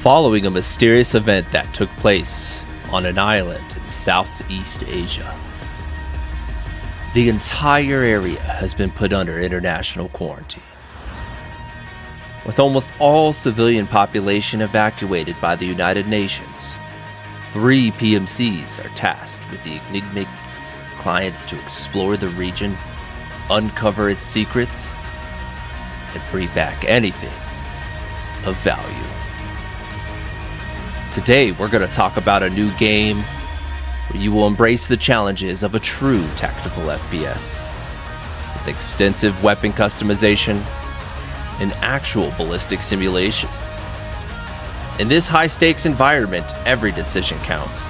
following a mysterious event that took place on an island in Southeast Asia. The entire area has been put under international quarantine, with almost all civilian population evacuated by the United Nations. 3 PMCs are tasked with the enigmatic clients to explore the region, uncover its secrets, and bring back anything of value. Today, we're going to talk about a new game where you will embrace the challenges of a true tactical FPS, with extensive weapon customization and actual ballistic simulation. In this high-stakes environment, every decision counts,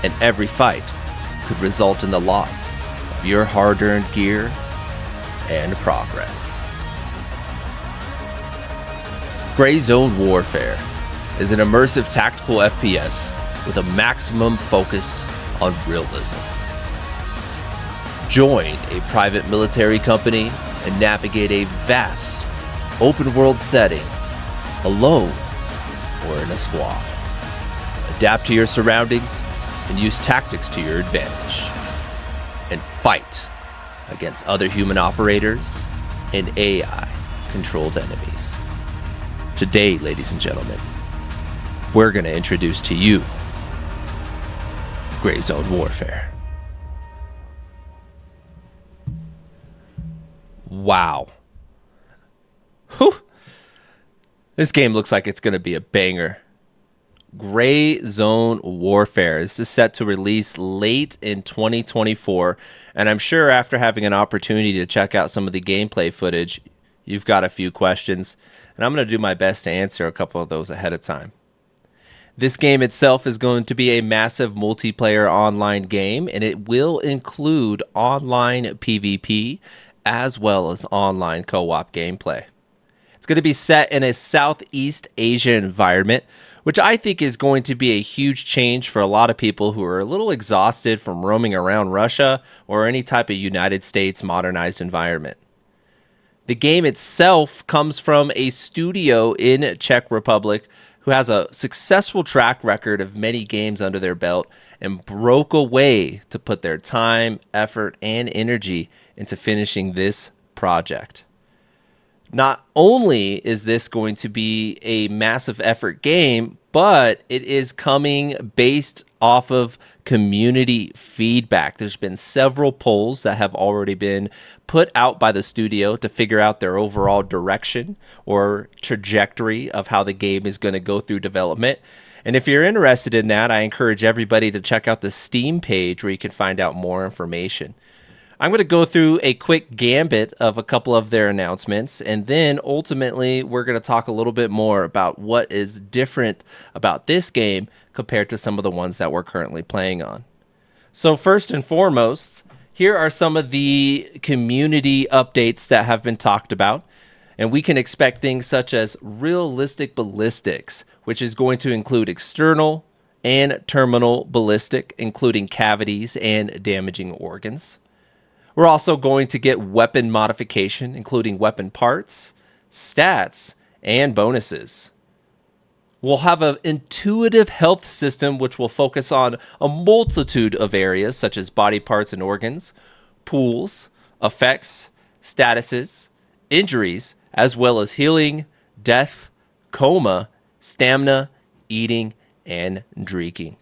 and every fight could result in the loss of your hard-earned gear and progress. Gray Zone Warfare is an immersive tactical FPS with a maximum focus on realism. Join a private military company and navigate a vast, open-world setting, alone or in a squad. Adapt to your surroundings and use tactics to your advantage. And fight against other human operators and AI-controlled enemies. Today, ladies and gentlemen, we're going to introduce to you Gray Zone Warfare. Wow. Whew. This game looks like it's going to be a banger. Gray Zone Warfare. This is set to release late in 2024, and I'm sure after having an opportunity to check out some of the gameplay footage, you've got a few questions, and I'm going to do my best to answer a couple of those ahead of time. This game itself is going to be a massive multiplayer online game, and it will include online PvP as well as online co-op gameplay. It's going to be set in a Southeast Asia environment, which I think is going to be a huge change for a lot of people who are a little exhausted from roaming around Russia or any type of United States modernized environment. The game itself comes from a studio in Czech Republic who has a successful track record of many games under their belt and broke away to put their time, effort, and energy into finishing this project. Not only is this going to be a massive effort game, but it is coming based off of community feedback. There's been several polls that have already been put out by the studio to figure out their overall direction or trajectory of how the game is going to go through development. And if you're interested in that, I encourage everybody to check out the Steam page where you can find out more information. I'm going to go through a quick gambit of a couple of their announcements, and then ultimately we're going to talk a little bit more about what is different about this game compared to some of the ones that we're currently playing on. So first and foremost, here are some of the community updates that have been talked about, and we can expect things such as realistic ballistics, which is going to include external and terminal ballistic, including cavities and damaging organs. We're also going to get weapon modification, including weapon parts, stats, and bonuses. We'll have an intuitive health system which will focus on a multitude of areas such as body parts and organs, pools, effects, statuses, injuries, as well as healing, death, coma, stamina, eating, and drinking.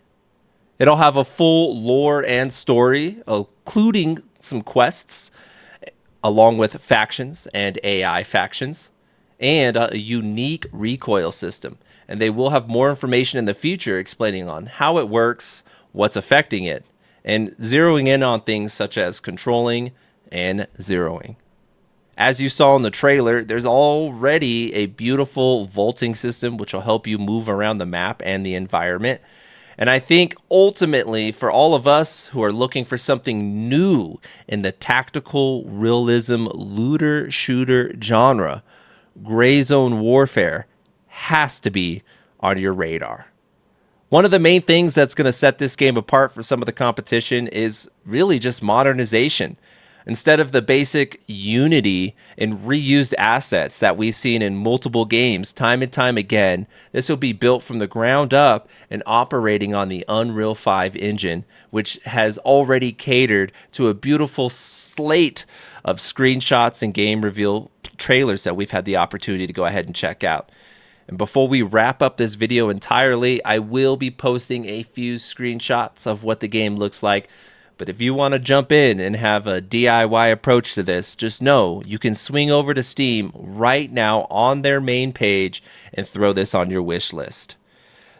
It'll have a full lore and story, including some quests, along with factions and AI factions, and a unique recoil system. And they will have more information in the future explaining on how it works, what's affecting it, and zeroing in on things such as controlling and zeroing. As you saw in the trailer, there's already a beautiful vaulting system which will help you move around the map and the environment. And I think ultimately for all of us who are looking for something new in the tactical realism looter shooter genre, Gray Zone Warfare has to be on your radar. One of the main things that's going to set this game apart for some of the competition is really just modernization. Instead of the basic Unity and reused assets that we've seen in multiple games time and time again, this will be built from the ground up and operating on the Unreal 5 engine, which has already catered to a beautiful slate of screenshots and game reveal trailers that we've had the opportunity to go ahead and check out. And before we wrap up this video entirely, I will be posting a few screenshots of what the game looks like. But if you want to jump in and have a DIY approach to this, just know you can swing over to Steam right now on their main page and throw this on your wish list.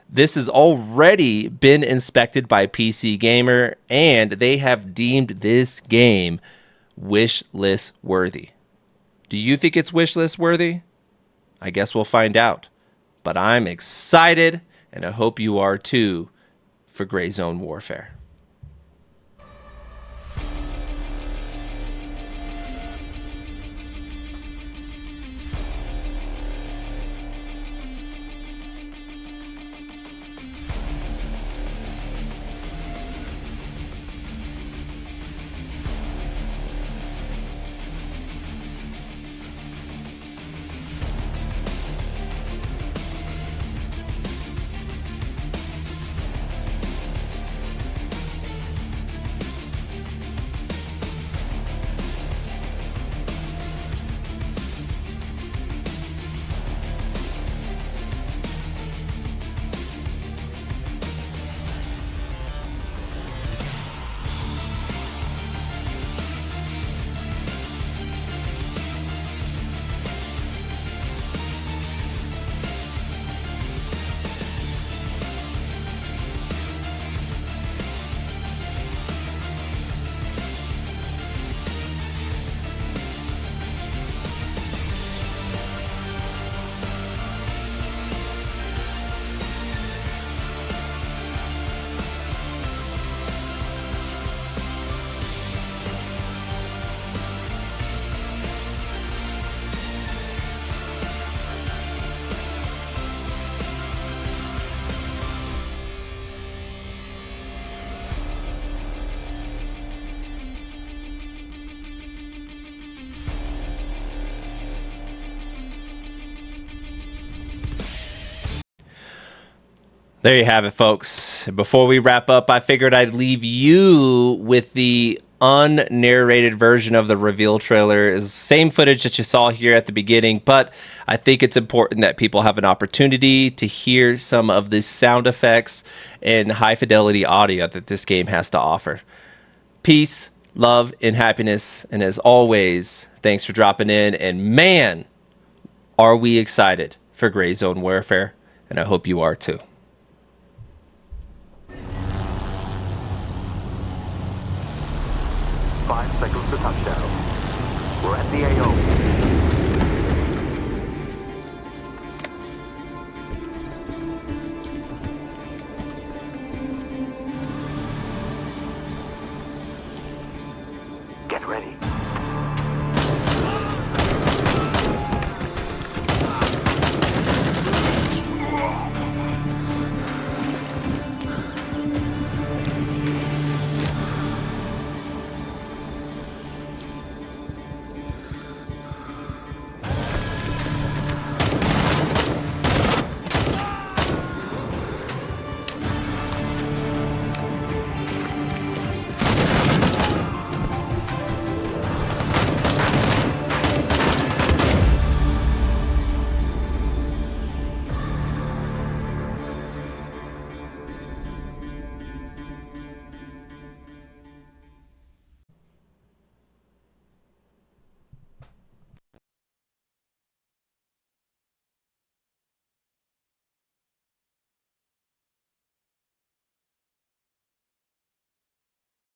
This has already been inspected by PC Gamer, and they have deemed this game Whish-list Worthy. Do you think it's Whish-list Worthy? I guess we'll find out. But I'm excited, and I hope you are too, for Gray Zone Warfare. There you have it, folks. Before we wrap up, I figured I'd leave you with the unnarrated version of the reveal trailer. Is same footage that you saw here at the beginning, but I think it's important that people have an opportunity to hear some of the sound effects and high fidelity audio that this game has to offer. Peace, love, and happiness. And as always, thanks for dropping in. And man, are we excited for Gray Zone Warfare. And I hope you are too.